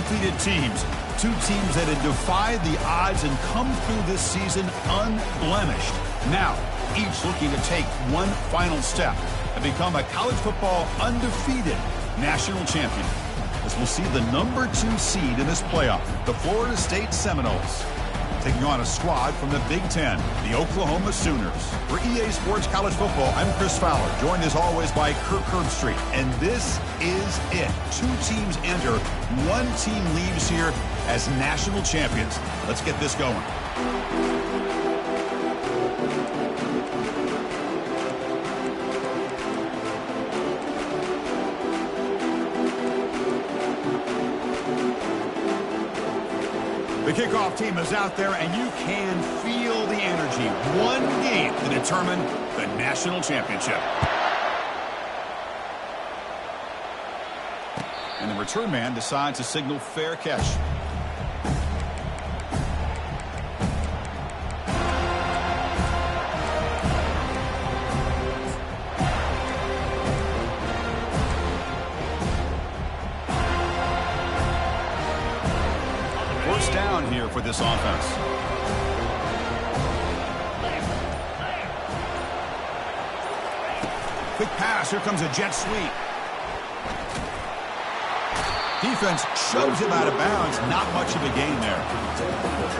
undefeated teams. Two teams that had defied the odds and come through this season unblemished. Now, each looking to take one final step and become a college football undefeated national champion. As we'll see the number 2 seed in this playoff, the Florida State Seminoles, taking on a squad from the Big Ten, the Oklahoma Sooners. For EA Sports College Football, I'm Chris Fowler, joined as always by Kirk Herbstreit. And this is it. 2 teams enter, 1 team leaves here as national champions. Let's get this going. The kickoff team is out there, and you can feel the energy. One game to determine the national championship. And the return man decides to signal fair catch. Down here for this offense. Quick pass. Here comes a jet sweep. Defense shoves him out of bounds. Not much of a gain there.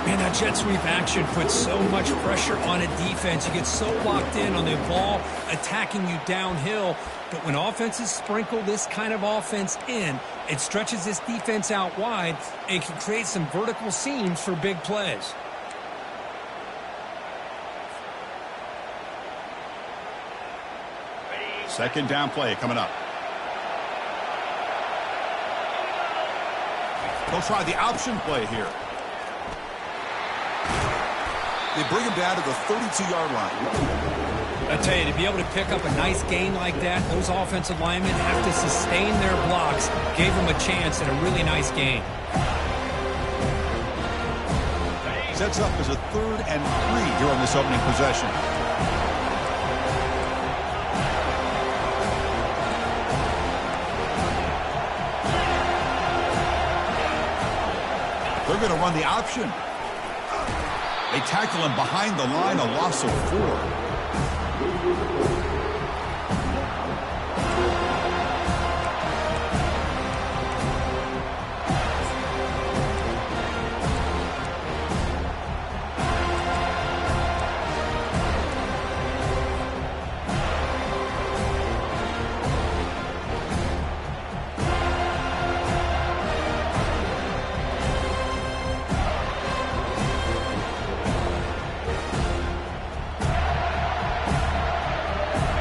Man, that jet sweep action puts so much pressure on a defense. You get so locked in on the ball attacking you downhill. But when offenses sprinkle this kind of offense in, it stretches this defense out wide and can create some vertical seams for big plays. Second down play coming up. They'll try the option play here. They bring him down to the 32-yard line. I tell you, to be able to pick up a nice gain like that, those offensive linemen have to sustain their blocks. Gave them a chance at a really nice gain. Sets up as a 3rd and 3 here on this opening possession. They're going to run the option. They tackle him behind the line, a loss of 4.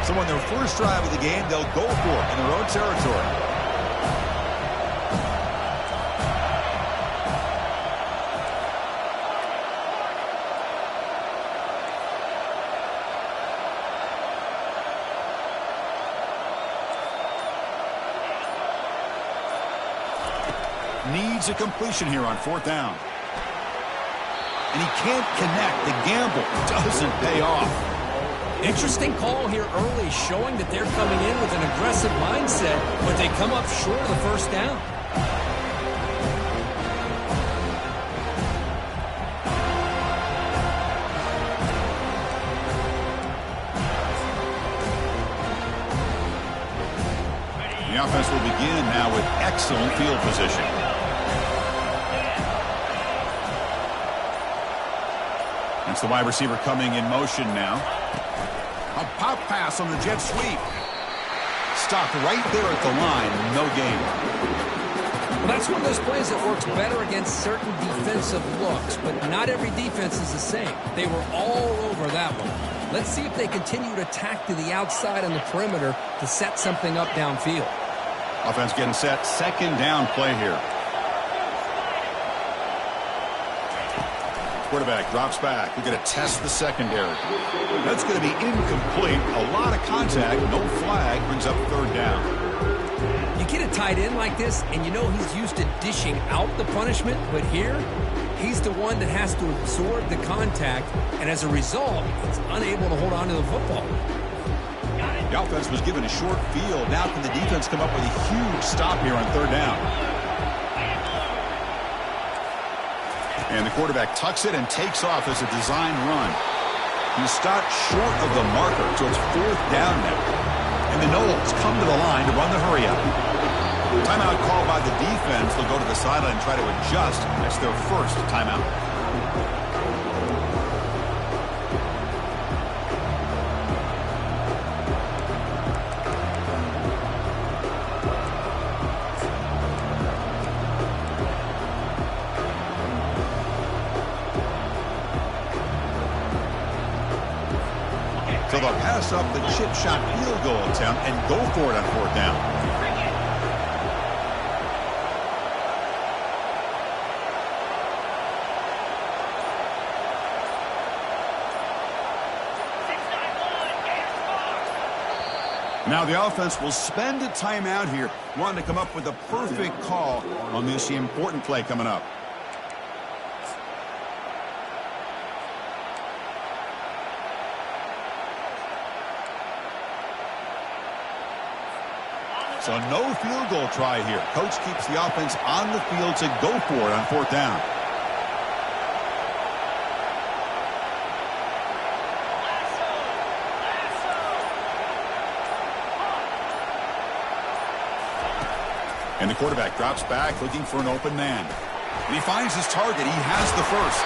So on their first drive of the game, they'll go for it in their own territory. Needs a completion here on 4th down. And he can't connect. The gamble doesn't pay off. Interesting call here early, showing that they're coming in with an aggressive mindset, but they come up short of the first down. The offense will begin now with excellent field position. It's the wide receiver coming in motion now. A pop pass on the jet sweep. Stopped right there at the line. No gain. Well, that's one of those plays that works better against certain defensive looks, but not every defense is the same. They were all over that one. Let's see if they continue to tack to the outside on the perimeter to set something up downfield. Offense getting set. Second down play here. Quarterback drops back. We're going to test the secondary. That's going to be incomplete. A lot of contact. No flag. Brings up 3rd down. You get a tight end like this, and you know he's used to dishing out the punishment, but here, he's the one that has to absorb the contact, and as a result, he's unable to hold on to the football. The offense was given a short field. Now can the defense come up with a huge stop here on 3rd down? And the quarterback tucks it and takes off as a design run. He stopped short of the marker, so it's 4th down now. And the Noles come to the line to run the hurry up. Timeout called by the defense. They'll go to the sideline and try to adjust. That's their first timeout. So they'll pass up the chip shot field goal attempt and go for it on 4th down. Now the offense will spend a timeout here, wanting to come up with a perfect call on this important play coming up. So no field goal try here. Coach keeps the offense on the field to go for it on 4th down. And the quarterback drops back looking for an open man. And he finds his target. He has the first.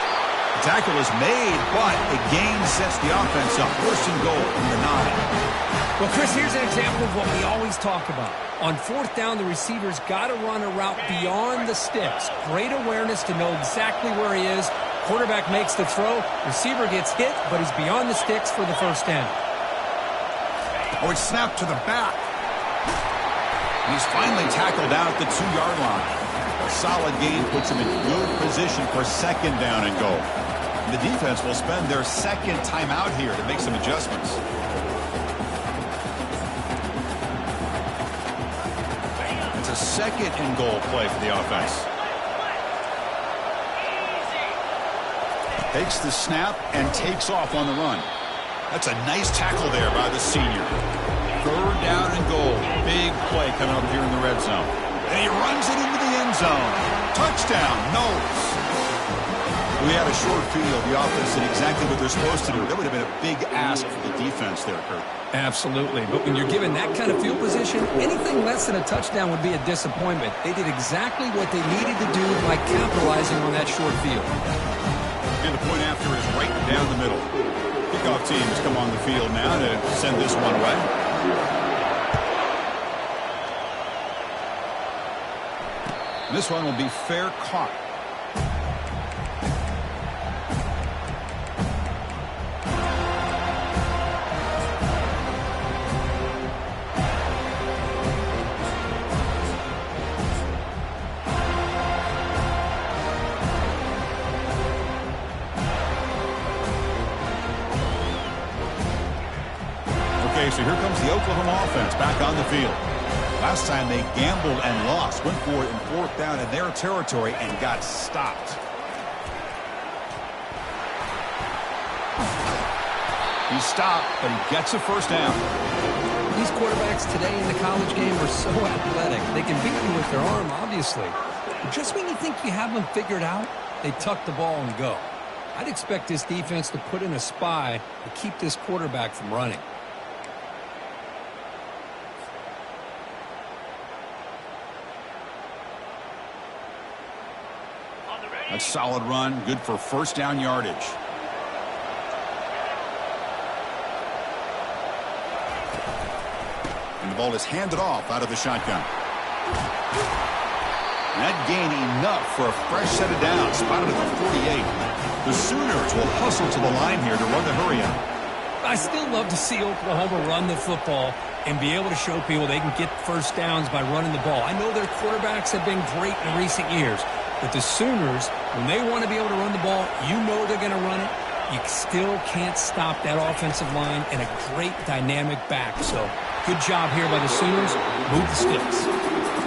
The tackle is made, but the gain sets the offense up. 1st and goal from the 9. Well, Chris, here's an example of what we always talk about. On 4th down, the receiver's got to run a route beyond the sticks. Great awareness to know exactly where he is. Quarterback makes the throw. Receiver gets hit, but he's beyond the sticks for the 1st down. Oh, it's snapped to the back. And he's finally tackled down at the 2-yard line. A solid gain puts him in good position for 2nd down and goal. And the defense will spend their 2nd timeout here to make some adjustments. It's a 2nd and goal play for the offense. Takes the snap and takes off on the run. That's a nice tackle there by the senior. 3rd down and goal. Big play coming up here in the red zone. And he runs it into the end zone. Touchdown, Noles. We had a short field. The offense did exactly what they're supposed to do. That would have been a big ask for the defense there, Kurt. Absolutely. But when you're given that kind of field position, anything less than a touchdown would be a disappointment. They did exactly what they needed to do by capitalizing on that short field. And the point after is right down the middle. Kickoff teams come on the field now to send this one away. This one will be fair caught. Okay, so here comes the Oklahoma offense back on the field. Last time they gambled and lost, went for it in 4th down in their territory and got stopped. He stopped, but he gets a 1st down. These quarterbacks today in the college game are so athletic. They can beat you with their arm, obviously. But just when you think you have them figured out, they tuck the ball and go. I'd expect this defense to put in a spy to keep this quarterback from running. A solid run, good for 1st down yardage. And the ball is handed off out of the shotgun. And that gain enough for a fresh set of downs, spotted at the 48. The Sooners will hustle to the line here to run the hurry up. I still love to see Oklahoma run the football and be able to show people they can get 1st downs by running the ball. I know their quarterbacks have been great in recent years. But the Sooners, when they want to be able to run the ball, you know they're going to run it. You still can't stop that offensive line and a great dynamic back. So good job here by the Sooners. Move the sticks.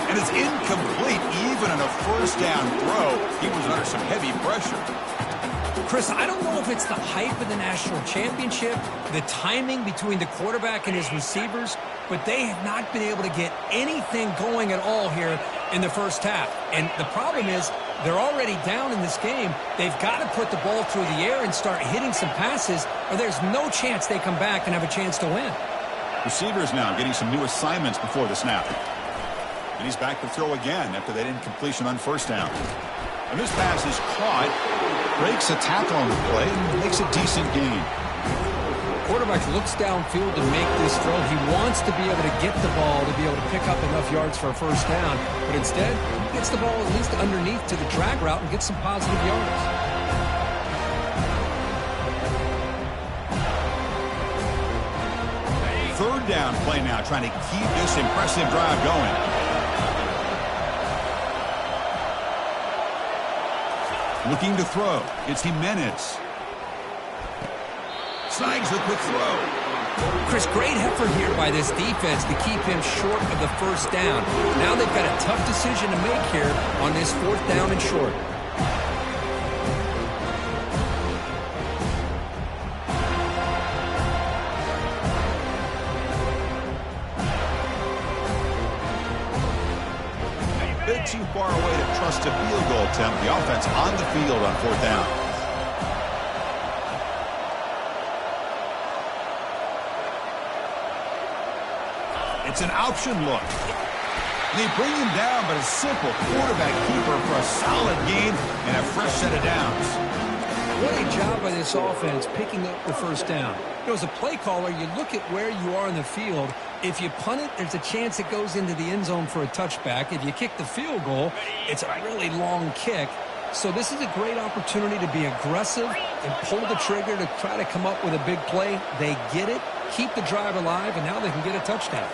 And it's incomplete even on a 1st down throw. He was under some heavy pressure. Chris, I don't know if it's the hype of the national championship, the timing between the quarterback and his receivers, but they have not been able to get anything going at all here in the 1st half. And the problem is They're already down in this game. They've got to put the ball through the air and start hitting some passes, or there's no chance they come back and have a chance to win. Receivers now getting some new assignments before the snap. And he's back to throw again after that incompletion on first down. And this pass is caught, breaks a tackle on the play, and makes a decent gain. Quarterback looks downfield to make this throw. He wants to be able to get the ball to be able to pick up enough yards for a first down. But instead, he gets the ball at least underneath to the drag route and gets some positive yards. Third down play now, trying to keep this impressive drive going. Looking to throw. It's Jimenez. Snags the quick throw. Chris, great effort here by this defense to keep him short of the first down. Now they've got a tough decision to make here on this fourth down and short. A bit too far away to trust a field goal attempt. The offense on the field on fourth down. It's an option look. They bring him down, but a simple quarterback keeper for a solid gain and a fresh set of downs. What a job by this offense picking up the first down. You know, as a play caller, you look at where you are in the field. If you punt it, there's a chance it goes into the end zone for a touchback. If you kick the field goal, it's a really long kick. So this is a great opportunity to be aggressive and pull the trigger to try to come up with a big play. They get it, keep the drive alive, and now they can get a touchdown.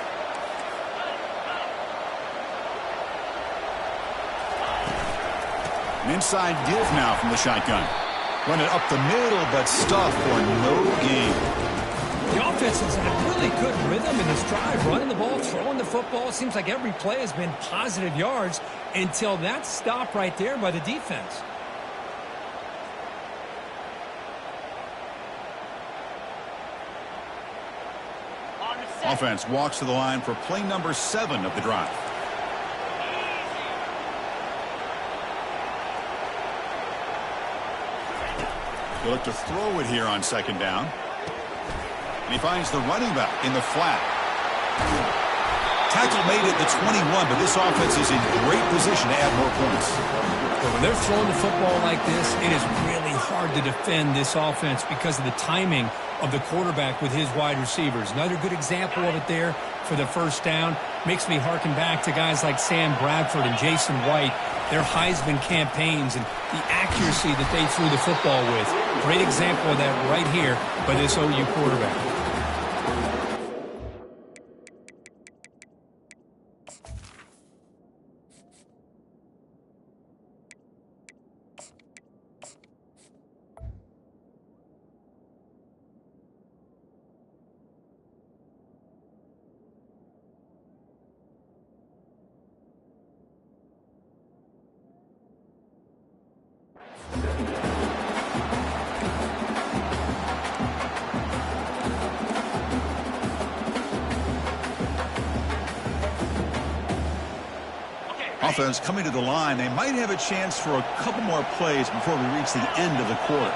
An inside give now from the shotgun. Run it up the middle, but stuffed for no gain. The offense has had really good rhythm in this drive, running the ball, throwing the football. It seems like every play has been positive yards until that stop right there by the defense. Offense walks to the line for play number 7 of the drive. He'll look to throw it here on second down. And he finds the running back in the flat. Tackle made at the 21, but this offense is in great position to add more points. But when they're throwing the football like this, it is really hard to defend this offense because of the timing of the quarterback with his wide receivers. Another good example of it there for the first down. Makes me harken back to guys like Sam Bradford and Jason White, their Heisman campaigns and the accuracy that they threw the football with. Great example of that right here by this OU quarterback. Offense coming to the line. They might have a chance for a couple more plays before we reach the end of the quarter.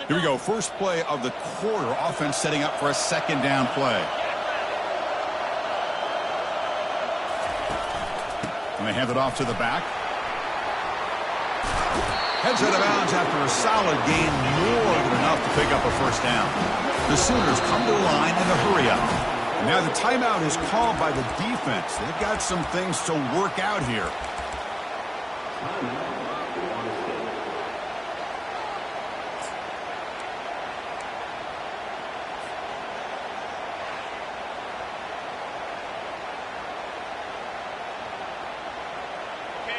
Here we go. First play of the quarter. Offense setting up for a second down play. And they hand it off to the back. Heads out of bounds after a solid gain, more than enough to pick up a first down. The Sooners come to the line in a hurry up. And now the timeout is called by the defense. They've got some things to work out here.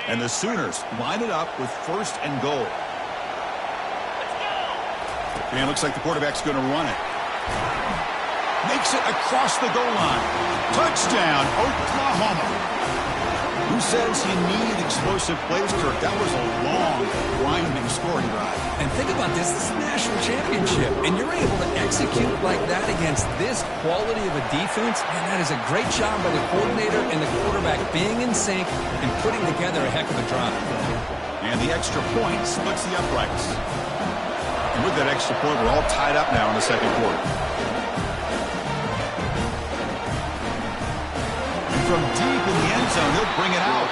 And the Sooners line it up with 1st and goal. And it looks like the quarterback's going to run it. Makes it across the goal line. Touchdown, Oklahoma. Who says you need explosive plays, Kirk? That was a long, winding scoring drive. And think about this. This is a national championship. And you're able to execute like that against this quality of a defense. And that is a great job by the coordinator and the quarterback being in sync and putting together a heck of a drive. And the extra point splits the uprights. And with that extra point, we're all tied up now in the second quarter. From deep in the end zone, he'll bring it out.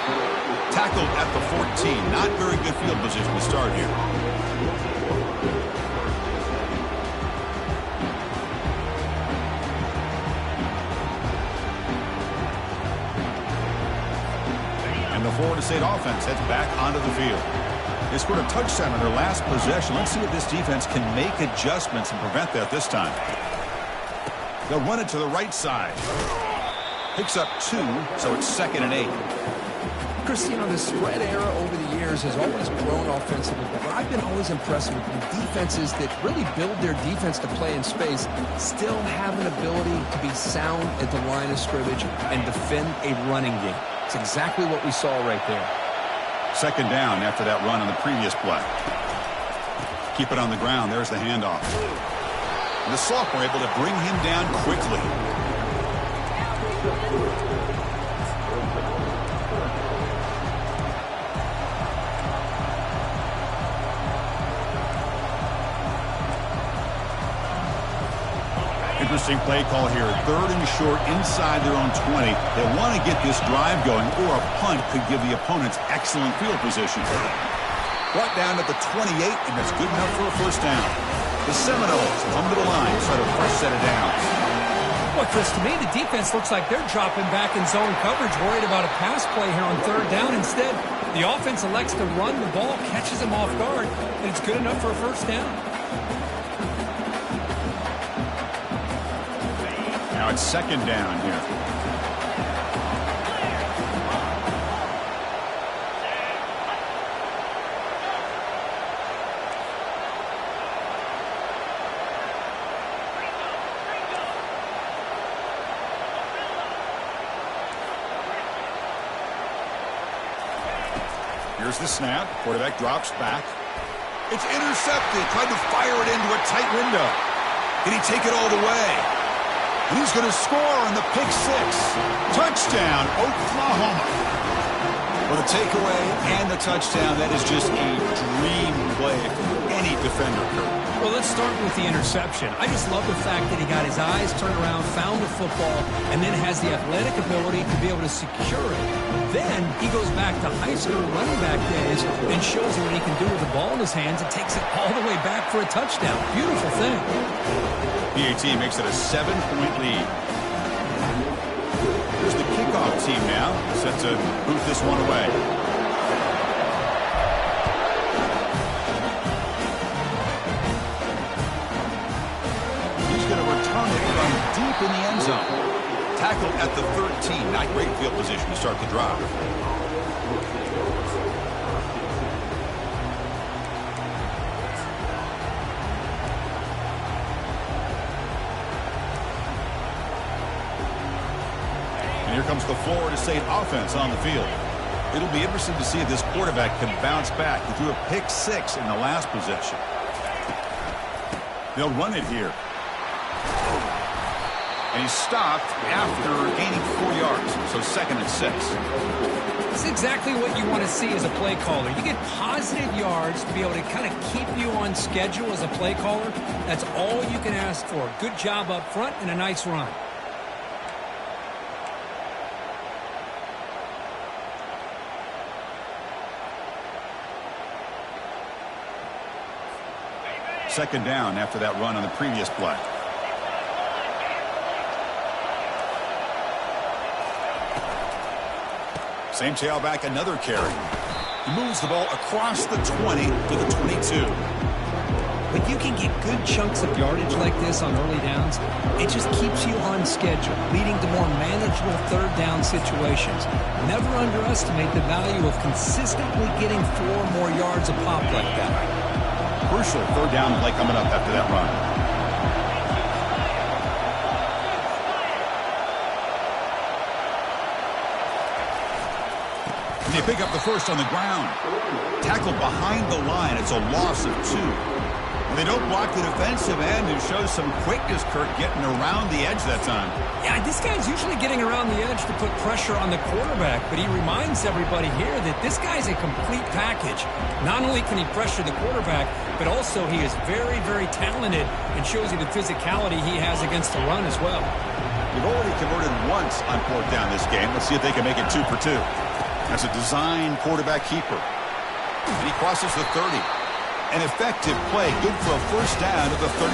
Tackled at the 14. Not very good field position to start here. And the Florida State offense heads back onto the field. They scored a touchdown on their last possession. Let's see if this defense can make adjustments and prevent that this time. They'll run it to the right side. Picks up 2, so it's 2nd and 8. Chris, you know, the spread era over the years has always grown offensively, but I've been always impressed with the defenses that really build their defense to play in space, still have an ability to be sound at the line of scrimmage and defend a running game. It's exactly what we saw right there. 2nd down after that run on the previous play. Keep it on the ground. There's the handoff. And the sophomore able to bring him down quickly. Interesting play call here. 3rd and short inside their own 20. They want to get this drive going, or a punt could give the opponents excellent field position. Brought down at the 28, and that's good enough for a 1st down. The Seminoles come to the line, try to first set it down. Boy, Chris, to me, the defense looks like they're dropping back in zone coverage, worried about a pass play here on 3rd down. Instead, the offense elects to run the ball, catches them off guard, and it's good enough for a 1st down. Now it's 2nd down here. Here's the snap. Quarterback drops back. It's intercepted. Tried to fire it into a tight window. Did he take it all the way? And he's going to score on the pick 6. Touchdown, Oklahoma. Well, the takeaway and the touchdown, that is just a dream play for any defender, Kurt. Well, let's start with the interception. I just love the fact that he got his eyes turned around, found the football, and then has the athletic ability to be able to secure it. Then he goes back to high school running back days and shows you what he can do with the ball in his hands and takes it all the way back for a touchdown. Beautiful thing. PAT makes it a 7-point lead. Here's the kickoff team now, set to boot this one away. He's going to return it from deep in the end zone. Tackled at the 13. Not great field position to start the drive. And here comes the Florida State offense on the field. It'll be interesting to see if this quarterback can bounce back. He threw a pick 6 in the last possession. They'll run it here. And he's stopped after gaining 4 yards, so 2nd and 6. It's exactly what you want to see as a play caller. You get positive yards to be able to kind of keep you on schedule as a play caller. That's all you can ask for. Good job up front and a nice run. Second down after that run on the previous play. Same tailback, another carry. He moves the ball across the 20 to the 22. When you can get good chunks of yardage like this on early downs, it just keeps you on schedule, leading to more manageable third down situations. Never underestimate the value of consistently getting 4 or more yards a pop like that. Crucial third down play coming up after that run. And they pick up the first on the ground. Tackled behind the line. It's a loss of 2. They don't block the defensive end and show some quickness, Kirk, getting around the edge that time. Yeah, this guy's usually getting around the edge to put pressure on the quarterback, but he reminds everybody here that this guy's a complete package. Not only can he pressure the quarterback, but also he is very, very talented and shows you the physicality he has against the run as well. They've already converted once on 4th down this game. Let's see if they can make it 2 for 2. That's a design quarterback keeper. And he crosses the 30. An effective play, good for a first down at the 35.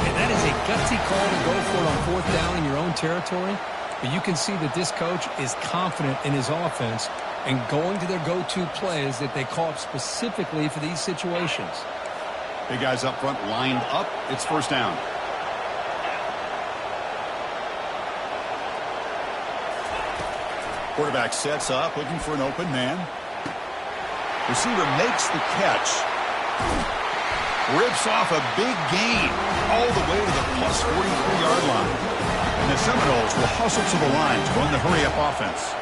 And that is a gutsy call to go for it on 4th down in your own territory. But you can see that this coach is confident in his offense and going to their go-to plays that they call up specifically for these situations. Big guys up front lined up. It's first down. Quarterback sets up, looking for an open man. Receiver makes the catch. Rips off a big gain all the way to the plus 43-yard line. And the Seminoles will hustle to the line to run the hurry-up offense.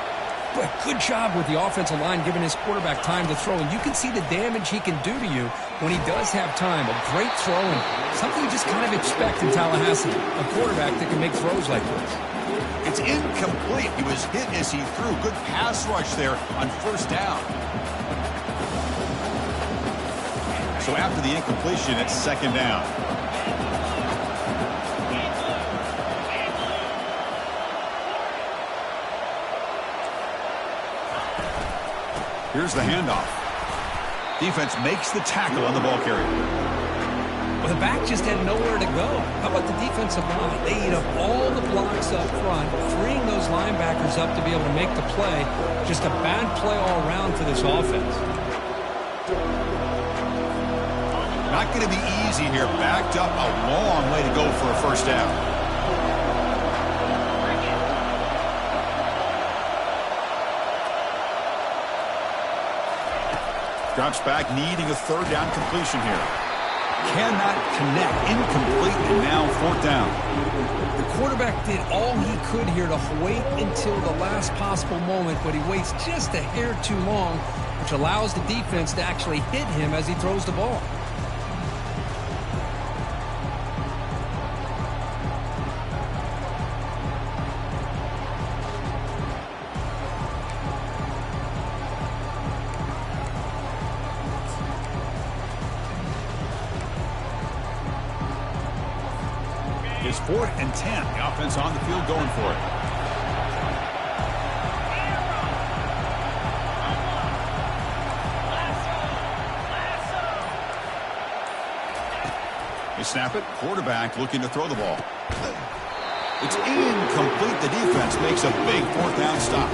But good job with the offensive line giving his quarterback time to throw. And you can see the damage he can do to you when he does have time. A great throw and something you just kind of expect in Tallahassee. A quarterback that can make throws like this. It's incomplete. He was hit as he threw. Good pass rush there on first down. So after the incompletion, it's second down. Here's the handoff. Defense makes the tackle on the ball carrier. Well, the back just had nowhere to go. How about the defensive line? They eat up all the blocks up front, freeing those linebackers up to be able to make the play. Just a bad play all around for this offense. Not going to be easy here. Backed up a long way to go for a first down. Drops back, needing a third down completion here. Cannot connect. Incomplete, and now 4th down. The quarterback did all he could here to wait until the last possible moment, but he waits just a hair too long, which allows the defense to actually hit him as he throws the ball. It's 4th and 10. The offense on the field going for it. They snap it. Quarterback looking to throw the ball. It's incomplete. The defense makes a big 4th down stop.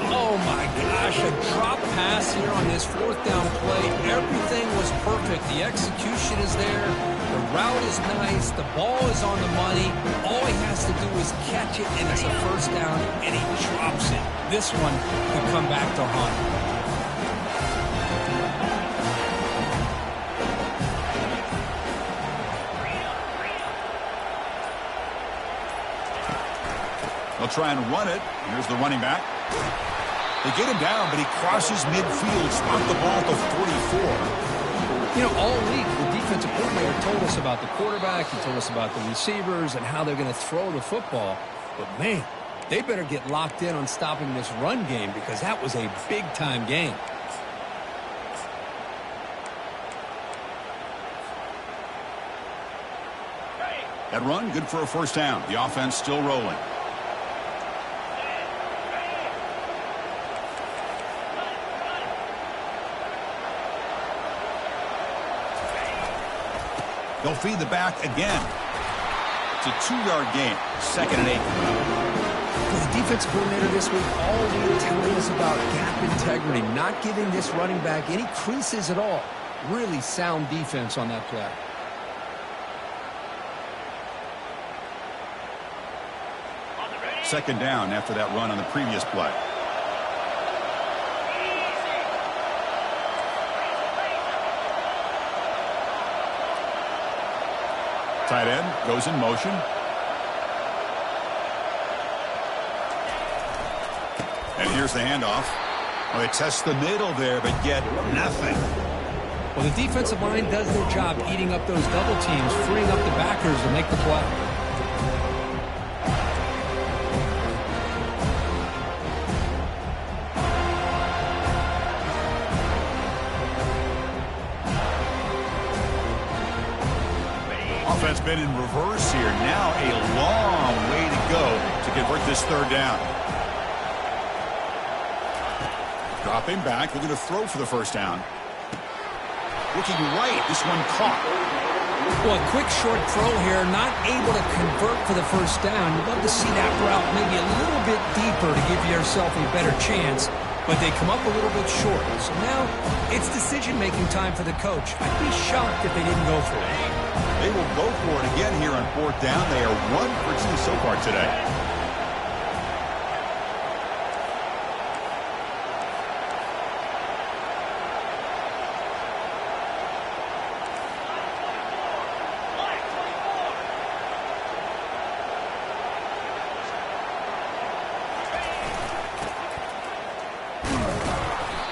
Oh my gosh, a drop pass here on this 4th down play. Everything was perfect. The execution is there. The route is nice. The ball is on the money. All he has to do is catch it, and it's a first down, and he drops it. This one could come back to haunt. They'll try and run it. Here's the running back. They get him down, but he crosses midfield. Stop the ball to 44. You know, all week, the defensive coordinator told us about the quarterback. He told us about the receivers and how they're going to throw the football. But, man, they better get locked in on stopping this run game because that was a big-time game. That run, good for a first down. The offense still rolling. They'll feed the back again. It's a 2-yard gain. 2nd and 8. For the defensive coordinator this week, all week telling us about gap integrity, not giving this running back any creases at all. Really sound defense on that play. Second down after that run on the previous play. Tight end goes in motion. And here's the handoff. Well, they test the middle there, but get nothing. Well, the defensive line does their job eating up those double teams, freeing up the backers to make the play. Offense been in reverse here. Now a long way to go to convert this third down. Dropping back, looking to throw for the first down. Looking right, this one caught. Well, a quick short throw here, not able to convert for the first down. You'd love to see that route maybe a little bit deeper to give yourself a better chance, but they come up a little bit short. So now it's decision-making time for the coach. I'd be shocked if they didn't go for it. They will go for it again here on fourth down. They are 1 for 2 so far today.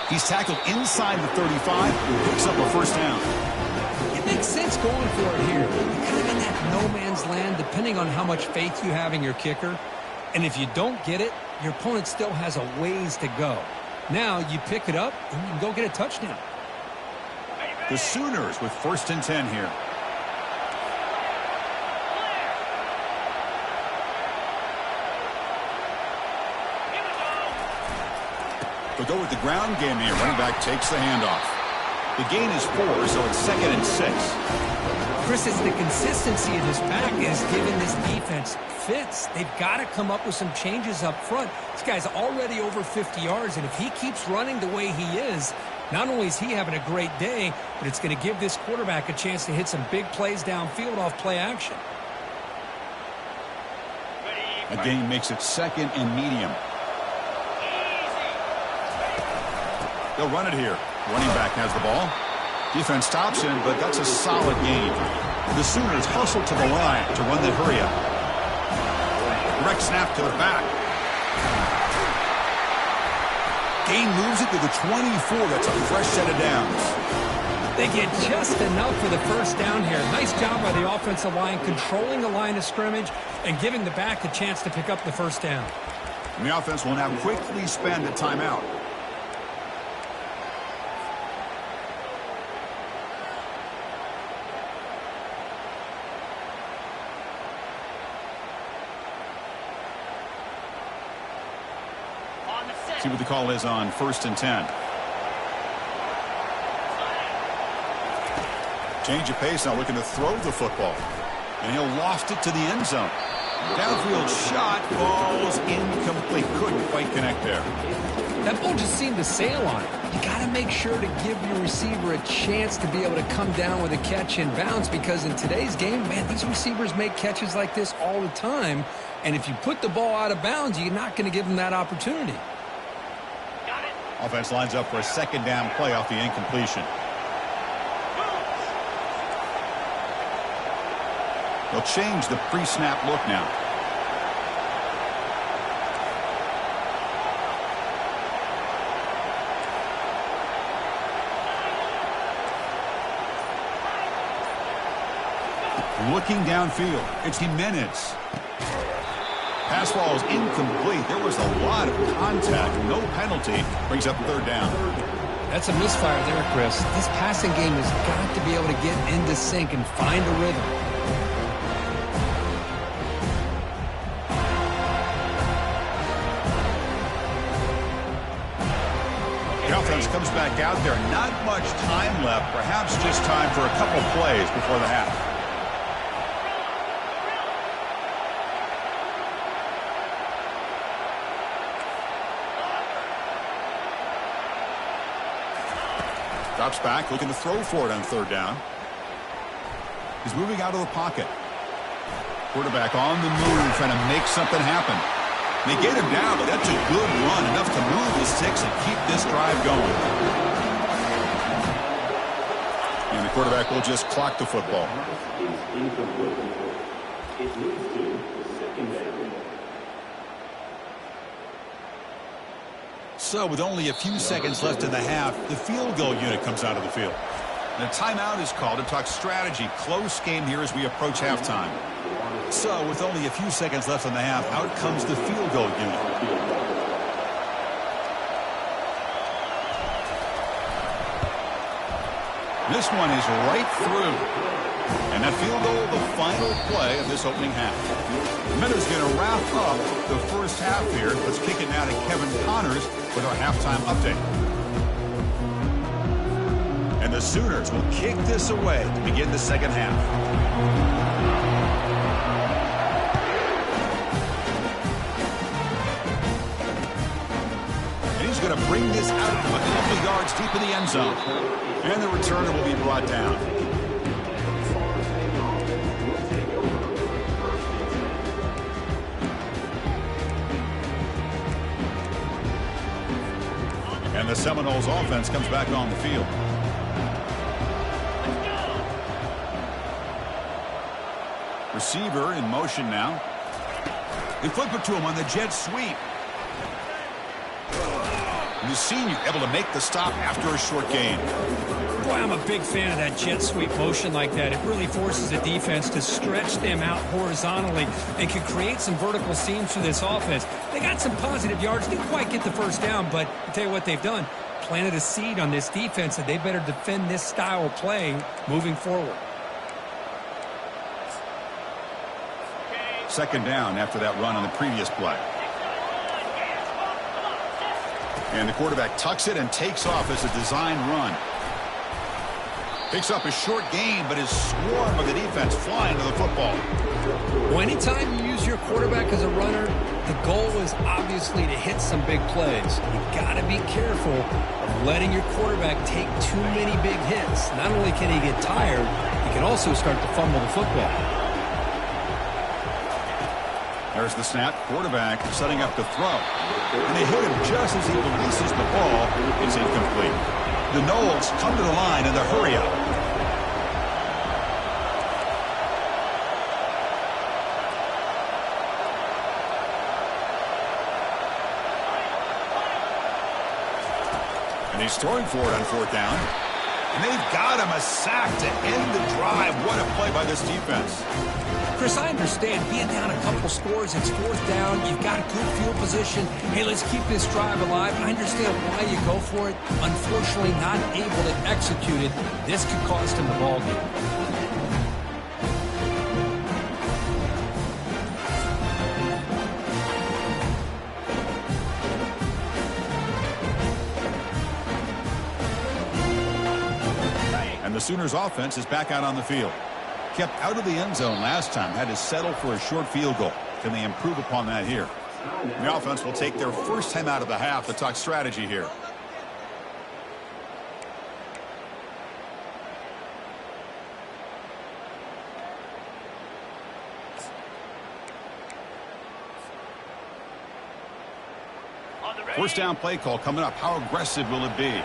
He's tackled inside the 35, picks up a first down. It makes sense going for it here. You're kind of in that no man's land depending on how much faith you have in your kicker. And if you don't get it, your opponent still has a ways to go. Now you pick it up and you can go get a touchdown. The Sooners with 1st and 10 here. They'll go with the ground game here. Running back takes the handoff. The gain is 4, so it's 2nd and 6. Chris, it's the consistency of his back is giving this defense fits. They've got to come up with some changes up front. This guy's already over 50 yards, and if he keeps running the way he is, not only is he having a great day, but it's going to give this quarterback a chance to hit some big plays downfield off play action. A gain makes it 2nd and medium. They'll run it here. Running back has the ball. Defense stops him, but that's a solid gain. The Sooners hustle to the line to run the hurry up. Direct snap to the back. Gain moves it to the 24. That's a fresh set of downs. They get just enough for the first down here. Nice job by the offensive line, controlling the line of scrimmage and giving the back a chance to pick up the first down. And the offense will now quickly spend a timeout. See what the call is on 1st and 10. Change of pace, now looking to throw the football. And he'll loft it to the end zone. Downfield shot falls incomplete. Couldn't quite connect there. That ball just seemed to sail on it. You got to make sure to give your receiver a chance to be able to come down with a catch and bounce, because in today's game, man, these receivers make catches like this all the time. And if you put the ball out of bounds, you're not going to give them that opportunity. Offense lines up for a 2nd down play off the incompletion. They'll change the pre-snap look now. Looking downfield, it's Jimenez. Pass ball is incomplete. There was a lot of contact. No penalty. Brings up 3rd down. That's a misfire there, Chris. This passing game has got to be able to get into sync and find a rhythm. The offense comes back out there. Not much time left. Perhaps just time for a couple plays before the half. Drops back, looking to throw for it on third down. He's moving out of the pocket. Quarterback on the move, trying to make something happen. They get him down, but that's a good run, enough to move the sticks and keep this drive going. And the quarterback will just clock the football. So with only a few seconds left in the half, the field goal unit comes out of the field. And a timeout is called to talk strategy. Close game here as we approach halftime. So with only a few seconds left in the half, out comes the field goal unit. This one is right through. And that field goal, the final play of this opening half. The Meadows going to wrap up the first half here. Let's kick it now to Kevin Connors with our halftime update. And the Sooners will kick this away to begin the second half. And he's going to bring this out a couple yards deep in the end zone. And the returner will be brought down. And the Seminoles offense comes back on the field. Receiver in motion now. They flip it to him on the jet sweep. And the senior able to make the stop after a short gain. Boy, I'm a big fan of that jet sweep motion like that. It really forces the defense to stretch them out horizontally and can create some vertical seams for this offense. They got some positive yards. Didn't quite get the first down, but I'll tell you what they've done. Planted a seed on this defense that they better defend this style of play moving forward. Second down after that run on the previous play. And the quarterback tucks it and takes off as a design run. Picks up a short gain, but is swarmed by the defense flying to the football. Well, anytime you use your quarterback as a runner, the goal is obviously to hit some big plays. You've got to be careful of letting your quarterback take too many big hits. Not only can he get tired, he can also start to fumble the football. There's the snap. Quarterback setting up to throw. And they hit him just as he releases the ball. It's incomplete. The Noles come to the line in the hurry up. And he's throwing for it on fourth down. And they've got him a sack to end the drive. What a play by this defense. Chris, I understand being down a couple scores, it's fourth down, you've got a good field position. Hey, let's keep this drive alive. I understand why you go for it. Unfortunately, not able to execute it. This could cost him the ball game. And the Sooners offense is back out on the field. Kept out of the end zone last time, had to settle for a short field goal. Can they improve upon that here? The offense will take their first time out of the half to talk strategy here. First down play call coming up. How aggressive will it be?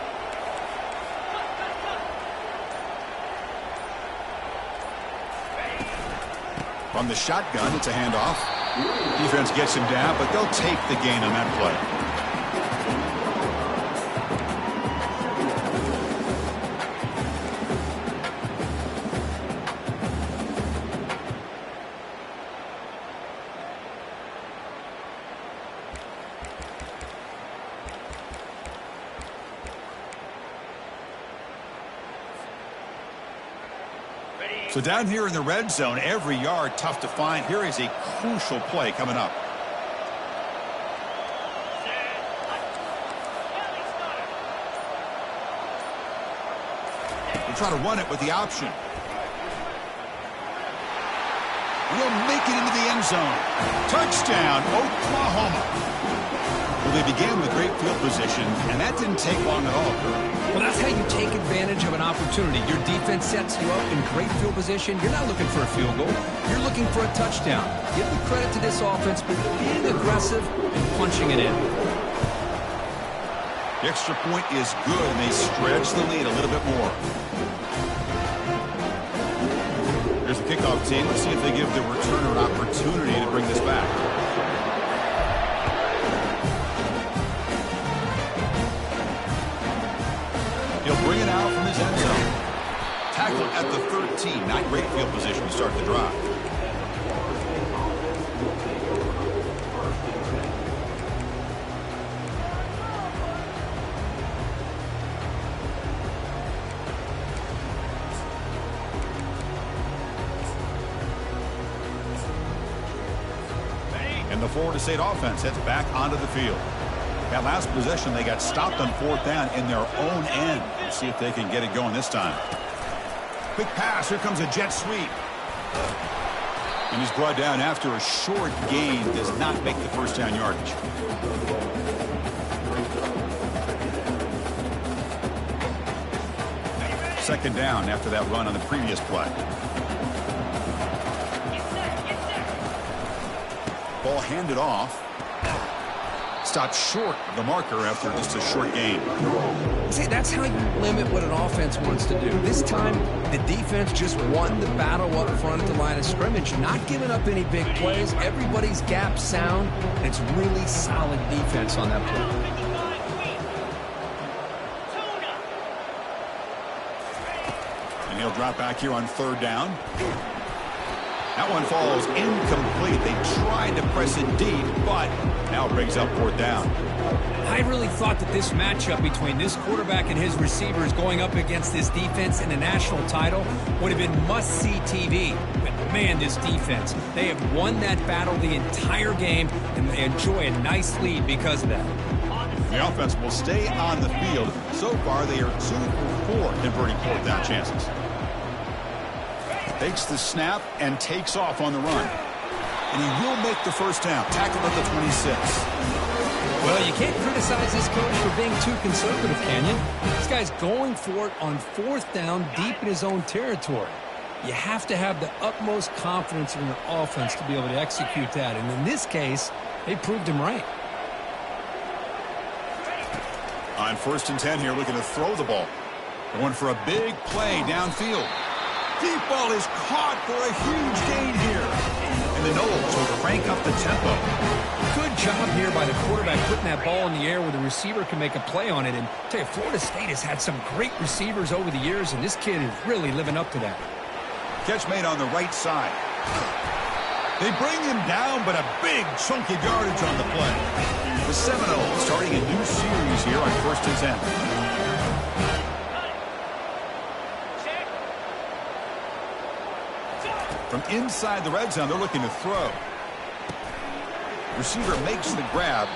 From the shotgun, it's a handoff. Defense gets him down, but they'll take the gain on that play. So down here in the red zone, every yard tough to find. Here is a crucial play coming up. We'll try to run it with the option. We'll make it into the end zone. Touchdown, Oklahoma. So they began with great field position, and that didn't take long at all. Well, that's how you take advantage of an opportunity. Your defense sets you up in great field position. You're not looking for a field goal. You're looking for a touchdown. Give the credit to this offense for being aggressive and punching it in. The extra point is good, and they stretch the lead a little bit more. Here's the kickoff team. Let's see if they give the returner an opportunity to bring this back. He'll bring it out from his end zone. Tackle at the 13. Not great field position to start the drive. And the Florida State offense heads back onto the field. That last possession, they got stopped on fourth down in their own end. Let's see if they can get it going this time. Quick pass. Here comes a jet sweep. And he's brought down after a short gain. Does not make the first down yardage. Second down after that run on the previous play. Ball handed off. Stopped short of the marker after just a short gain. See, that's how you limit what an offense wants to do. This time, the defense just won the battle up front at the line of scrimmage, not giving up any big plays. Everybody's gap sound, and it's really solid defense on that play. And he'll drop back here on third down. That one falls incomplete. They tried to press it deep, but now it brings up fourth down. I really thought that this matchup between this quarterback and his receivers going up against this defense in a national title would have been must-see TV. But, man, this defense, they have won that battle the entire game, and they enjoy a nice lead because of that. The offense will stay on the field. So far, they are 2 for 4 converting fourth down chances. Takes the snap and takes off on the run. And he will make the first down. Tackled at the 26. Well, you can't criticize this coach for being too conservative, can you? This guy's going for it on fourth down deep in his own territory. You have to have the utmost confidence in your offense to be able to execute that. And in this case, they proved him right. On 1st and 10 here, looking to throw the ball. Going for a big play downfield. Deep ball is caught for a huge gain here. And the Noles will crank up the tempo. Good job here by the quarterback putting that ball in the air where the receiver can make a play on it. And I tell you, Florida State has had some great receivers over the years, and this kid is really living up to that. Catch made on the right side. They bring him down, but a big chunk of yardage on the play. The Seminoles starting a new series here on 1st and 10. From inside the red zone, they're looking to throw. Receiver makes the grab.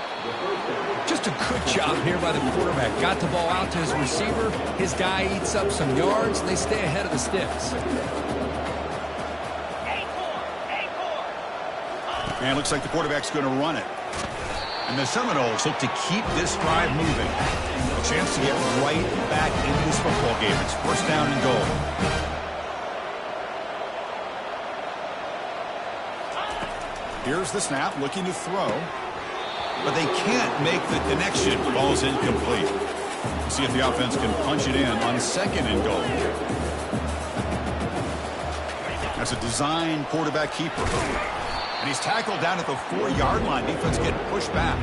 Just a good job here by the quarterback. Got the ball out to his receiver. His guy eats up some yards, and they stay ahead of the sticks. And it looks like the quarterback's going to run it. And the Seminoles look to keep this drive moving. A chance to get right back into this football game. It's 1st down and goal. Here's the snap, looking to throw. But they can't make the connection. Ball's incomplete. See if the offense can punch it in on 2nd and goal. That's a design quarterback keeper. And he's tackled down at the 4-yard line. Defense getting pushed back.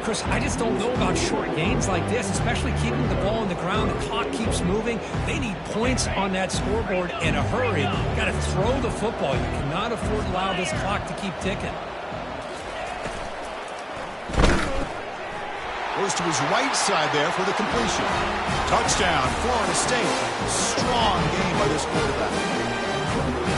Chris, I just don't know about short gains like this, especially keeping the ball on the ground. The clock keeps moving. They need points on that scoreboard in a hurry. Got to throw the football. You cannot afford to allow this clock to keep ticking. Goes to his right side there for the completion. Touchdown, Florida State. Strong game by this quarterback.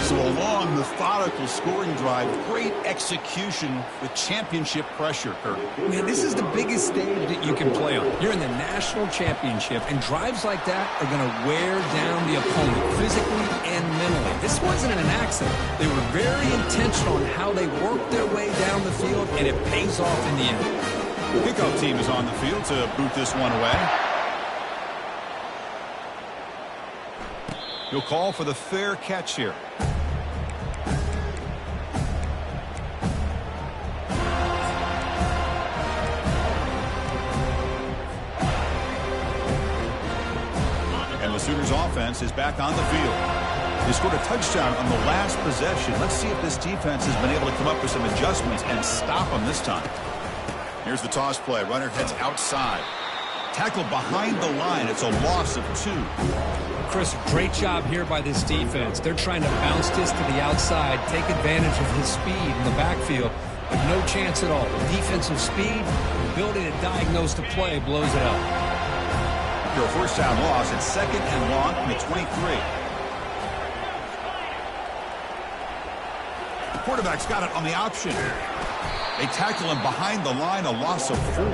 So a long, methodical scoring drive. Great execution with championship pressure, Kurt. Man, this is the biggest stage that you can play on. You're in the national championship, and drives like that are going to wear down the opponent physically and mentally. This wasn't an accident. They were very intentional on how they worked their way down the field, and it pays off in the end. The kickoff team is on the field to boot this one away. He'll call for the fair catch here. And the Sooners offense is back on the field. They scored a touchdown on the last possession. Let's see if this defense has been able to come up with some adjustments and stop them this time. Here's the toss play. Runner heads outside. Tackle behind the line. It's a loss of 2. Chris, great job here by this defense. They're trying to bounce this to the outside, take advantage of his speed in the backfield, but no chance at all. The defensive speed, the ability to diagnose the play blows it up. After a first down loss, it's 2nd and long from the 23. The quarterback's got it on the option. They tackle him behind the line, a loss of 4.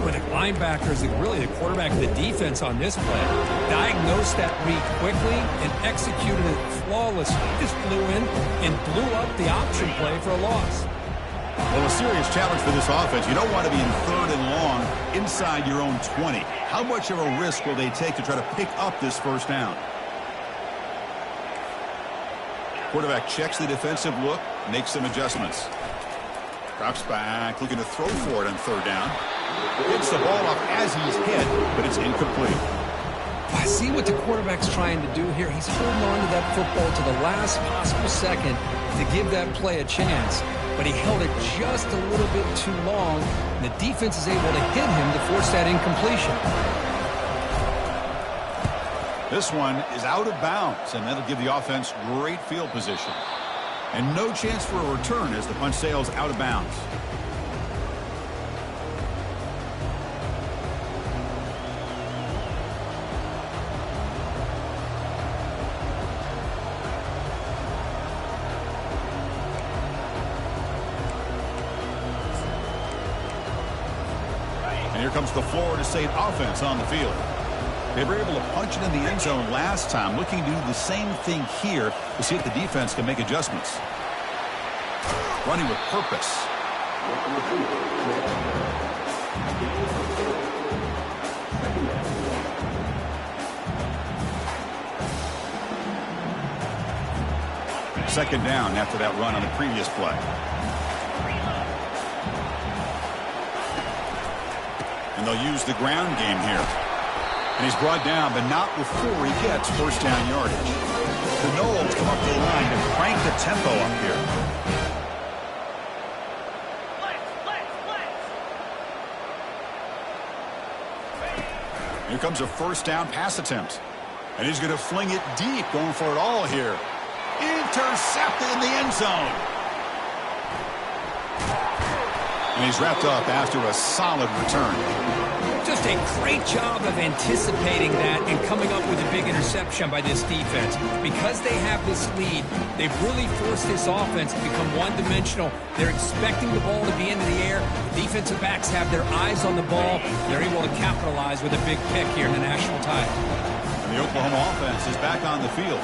When the linebackers, really the quarterback of the defense on this play, diagnosed that read quickly and executed it flawlessly. Just flew in and blew up the option play for a loss. Well, a serious challenge for this offense. You don't want to be in 3rd and long inside your own 20. How much of a risk will they take to try to pick up this first down? Quarterback checks the defensive look, makes some adjustments. Drops back, looking to throw for it on 3rd down. Gets the ball up as he's hit, but it's incomplete. I see what the quarterback's trying to do here. He's holding on to that football to the last possible second to give that play a chance. But he held it just a little bit too long, and the defense is able to hit him to force that incompletion. This one is out of bounds, and that'll give the offense great field position. And no chance for a return as the punt sails out of bounds. And here comes the Florida State offense on the field. They were able to punch it in the end zone last time, looking to do the same thing here to see if the defense can make adjustments. Running with purpose. Second down after that run on the previous play. And they'll use the ground game here. And he's brought down, but not before he gets first down yardage. The Noles come up to the line and crank the tempo up here. Here comes a first down pass attempt. And he's going to fling it deep, going for it all here. Intercepted in the end zone. And he's wrapped up after a solid return. Just a great job of anticipating that and coming up with a big interception by this defense. Because they have this lead, they've really forced this offense to become one-dimensional. They're expecting the ball to be into the air. The defensive backs have their eyes on the ball. They're able to capitalize with a big pick here in the national title. And the Oklahoma offense is back on the field.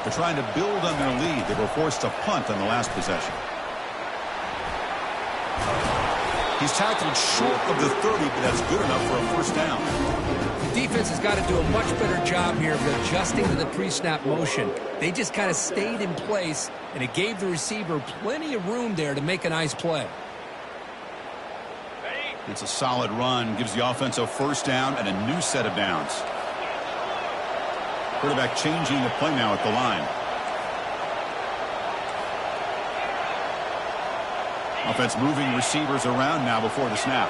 They're trying to build on their lead. They were forced to punt on the last possession. He's tackled short of the 30, but that's good enough for a first down. The defense has got to do a much better job here of adjusting to the pre-snap motion. They just kind of stayed in place, and it gave the receiver plenty of room there to make a nice play. It's a solid run, gives the offense a first down and a new set of downs. Quarterback changing the play now at the line. Offense moving receivers around now before the snap.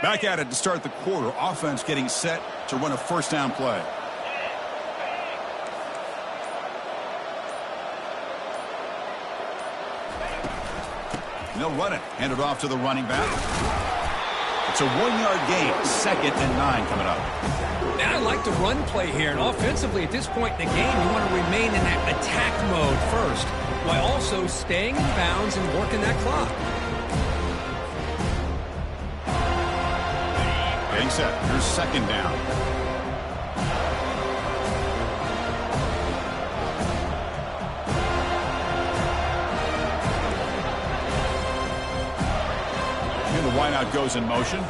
Back at it to start the quarter. Offense getting set to run a first down play. And they'll run it. Hand it off to the running back. It's a 1-yard gain. 2nd and 9 coming up. And I like the run play here. And offensively, at this point in the game, you want to remain in that attack mode first, while also staying in bounds and working that clock. Getting set. Here's 2nd down. Here the wideout goes in motion.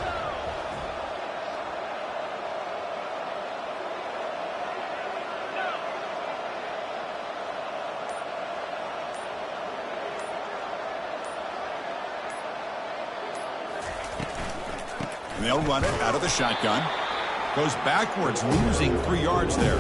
And they'll run it out of the shotgun. Goes backwards, losing 3 yards there.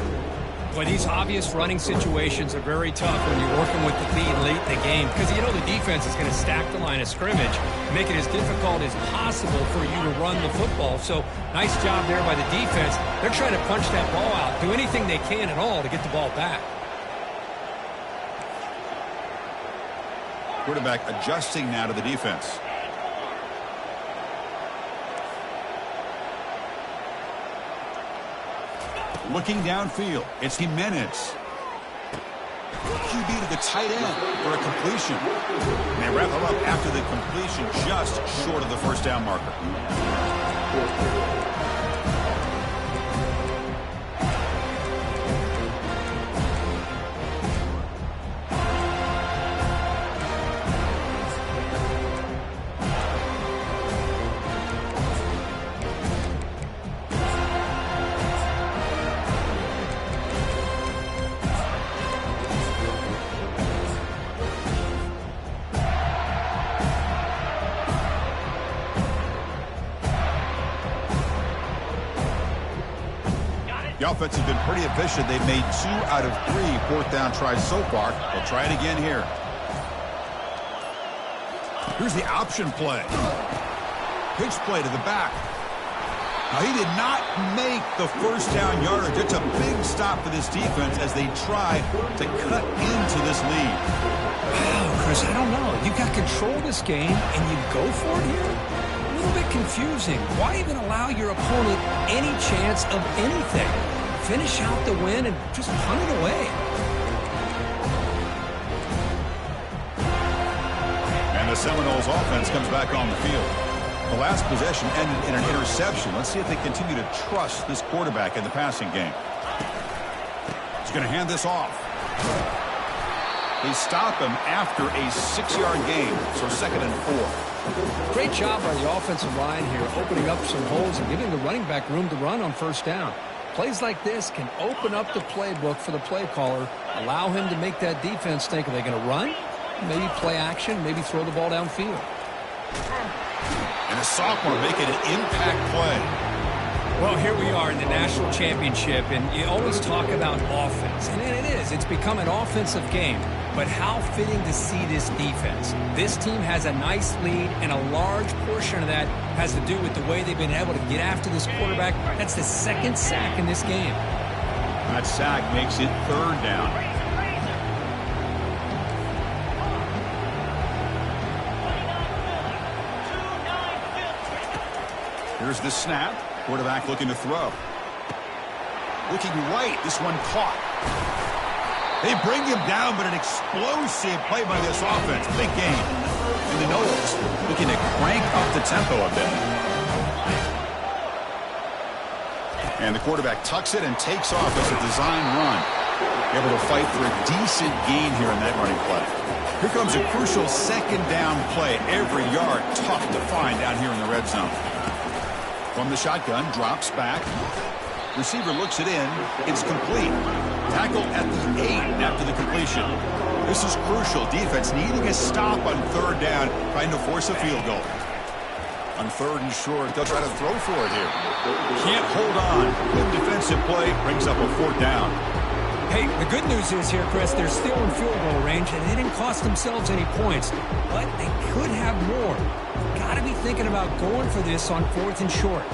But these obvious running situations are very tough when you're working with the lead late in the game, because you know the defense is going to stack the line of scrimmage, make it as difficult as possible for you to run the football. So nice job there by the defense. They're trying to punch that ball out, do anything they can at all to get the ball back. Quarterback adjusting now to the defense. Looking downfield, it's Jimenez. QB to the tight end for a completion. And they wrap him up after the completion, just short of the first down marker. The offense has been pretty efficient. They've made 2 out of 3 4th down tries so far. They'll try it again here. Here's the option play. Pitch play to the back. Now, he did not make the first down yardage. It's a big stop for this defense as they try to cut into this lead. Wow, Chris, I don't know. You got control of this game, and you go for it here? A little bit confusing. Why even allow your opponent any chance of anything? Finish out the win and just punt it away. And the Seminoles offense comes back on the field. The last possession ended in an interception. Let's see if they continue to trust this quarterback in the passing game. He's going to hand this off. They stop him after a 6-yard gain, so 2nd and 4. Great job by the offensive line here, opening up some holes and giving the running back room to run on first down. Plays like this can open up the playbook for the play caller, allow him to make that defense think, are they going to run? Maybe play action, maybe throw the ball downfield. And a sophomore making an impact play. Well, here we are in the national championship, and you always talk about offense. And it is. It's become an offensive game. But how fitting to see this defense. This team has a nice lead, and a large portion of that has to do with the way they've been able to get after this quarterback. That's the 2nd sack in this game. That sack makes it 3rd down. Here's the snap. Quarterback looking to throw. Looking right. This one caught. They bring him down, but an explosive play by this offense. Big gain. And the Noles looking to crank up the tempo a bit. And the quarterback tucks it and takes off as a design run. Able to fight for a decent gain here in that running play. Here comes a crucial 2nd down play. Every yard tough to find down here in the red zone. From the shotgun, drops back. Receiver looks it in. It's complete. Tackled at the 8 after the completion. This is crucial. Defense needing a stop on 3rd down, trying to force a field goal. On 3rd and short, they'll try to throw for it here. Can't hold on. Good defensive play brings up a 4th down. Hey, the good news is here, Chris, they're still in field goal range, and they didn't cost themselves any points, but they could have more. Got to be thinking about going for this on 4th and short.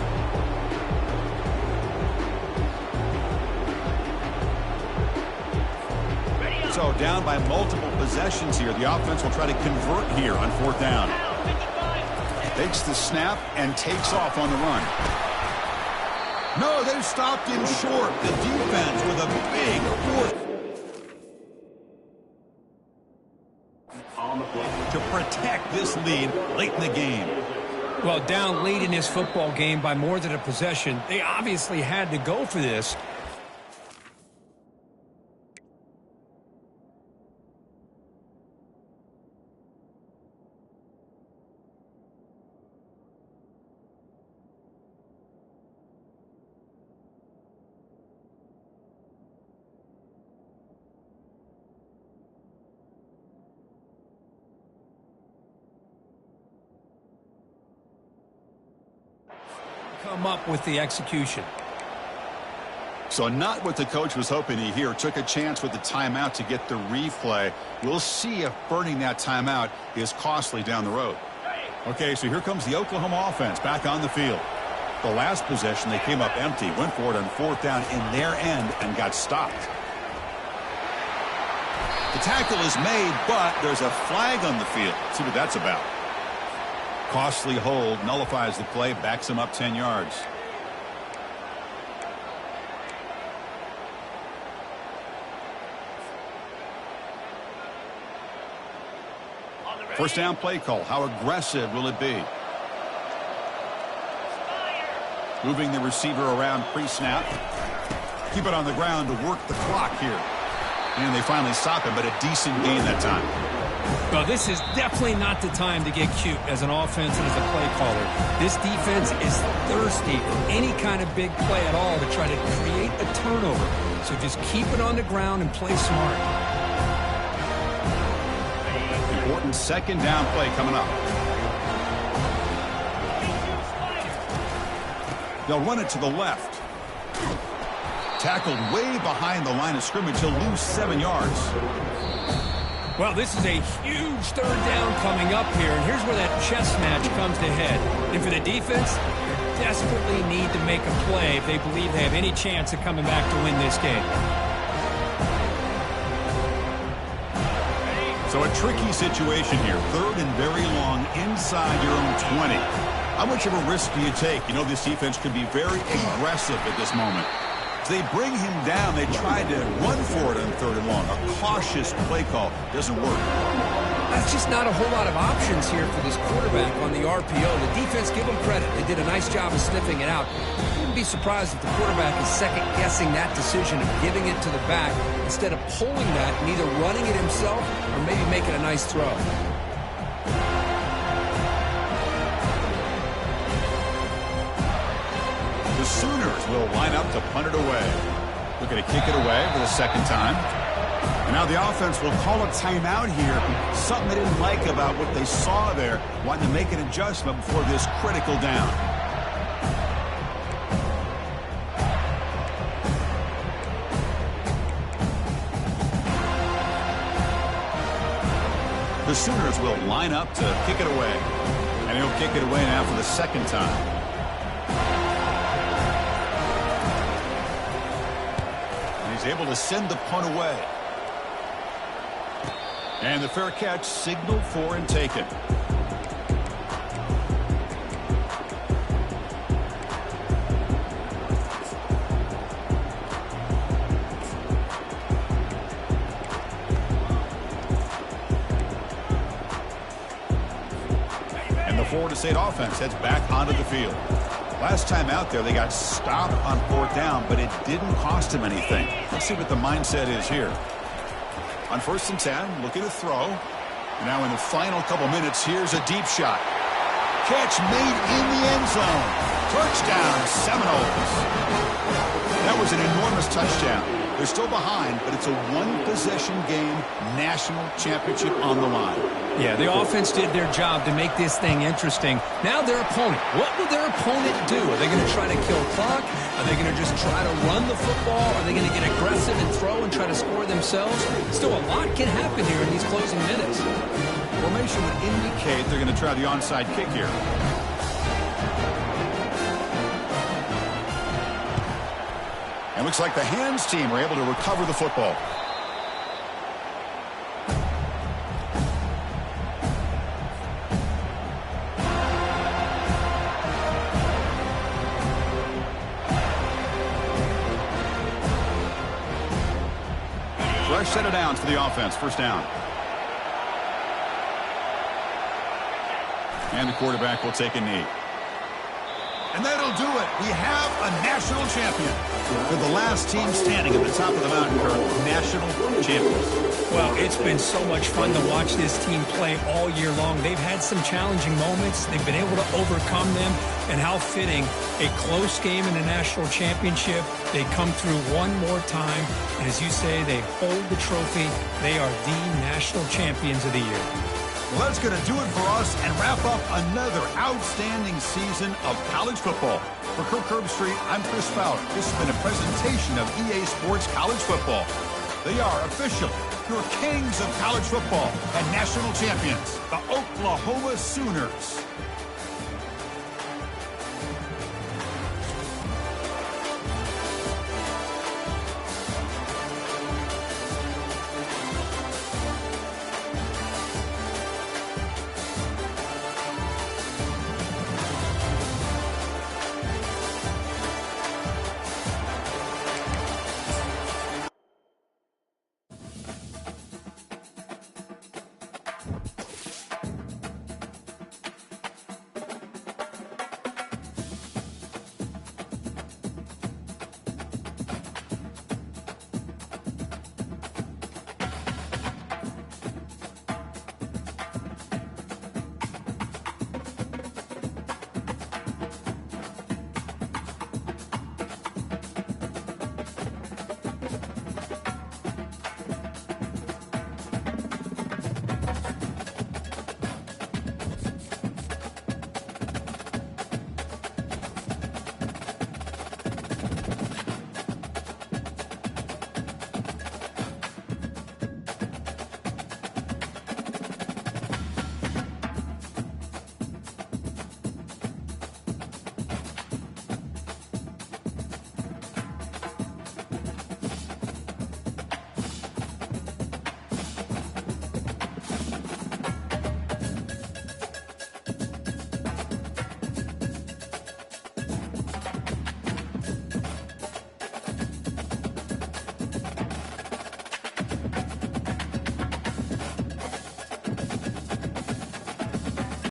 So down by multiple possessions here. The offense will try to convert here on 4th down. Takes the snap and takes off on the run. No, they've stopped him short. The defense with a big fourth. To protect this lead late in the game. Well, down late in this football game by more than a possession, they obviously had to go for this. Come up with the execution. So not what the coach was hoping to hear. Took a chance with the timeout to get the replay. We'll see if burning that timeout is costly down the road. Okay, so here comes the Oklahoma offense back on the field. The last possession, they came up empty, went for it on 4th down in their end and got stopped. The tackle is made, but there's a flag on the field. Let's see what that's about. Costly hold, nullifies the play, backs him up 10 yards. First down play call. How aggressive will it be? Moving the receiver around pre-snap. Keep it on the ground to work the clock here. And they finally stop him, but a decent gain that time. Well, this is definitely not the time to get cute as an offense and as a play caller. This defense is thirsty for any kind of big play at all to try to create a turnover. So just keep it on the ground and play smart. Important 2nd down play coming up. They'll run it to the left. Tackled way behind the line of scrimmage. He'll lose 7 yards. Well, this is a huge 3rd down coming up here, and here's where that chess match comes to head. And for the defense, they desperately need to make a play if they believe they have any chance of coming back to win this game. So a tricky situation here. 3rd and very long inside your own 20. How much of a risk do you take? You know this defense could be very aggressive at this moment. So they bring him down. They tried to run for it on 3rd and long. A cautious play call doesn't work. That's just not a whole lot of options here for this quarterback on the RPO. The defense, give them credit. They did a nice job of sniffing it out. Wouldn't be surprised if the quarterback is second-guessing that decision of giving it to the back instead of pulling that and either running it himself or maybe making a nice throw. The Sooners will line up to punt it away. Looking to kick it away for the 2nd time. And now the offense will call a timeout here. Something they didn't like about what they saw there. Wanting to make an adjustment before this critical down. The Sooners will line up to kick it away. And he'll kick it away now for the 2nd time. He's able to send the punt away. And the fair catch signaled for and taken. And the Florida State offense heads back onto the field. Last time out there, they got stopped on 4th down, but it didn't cost him anything. Let's see what the mindset is here. On 1st and 10, looking to throw. And now in the final couple minutes, here's a deep shot. Catch made in the end zone. Touchdown, Seminoles. That was an enormous touchdown. They're still behind, but it's a one-possession game, national championship on the line. Yeah, the offense did their job to make this thing interesting. Now their opponent. What will their opponent do? Are they going to try to kill clock? Are they going to just try to run the football? Are they going to get aggressive and throw and try to score themselves? Still, a lot can happen here in these closing minutes. Formation would indicate they're going to try the onside kick here. And looks like the hands team were able to recover the football. Fresh set of downs for the offense. First down. And the quarterback will take a knee. And that'll do it. We have a national champion. With the last team standing at the top of the mountain curve, national champions. Well, it's been so much fun to watch this team play all year long. They've had some challenging moments. They've been able to overcome them. And how fitting, a close game in the national championship. They come through one more time. And as you say, they hold the trophy. They are the national champions of the year. Well, that's going to do it for us and wrap up another outstanding season of college football. For Kirk Herbstreit, I'm Chris Fowler. This has been a presentation of EA Sports College Football. They are official, your kings of college football and national champions, the Oklahoma Sooners.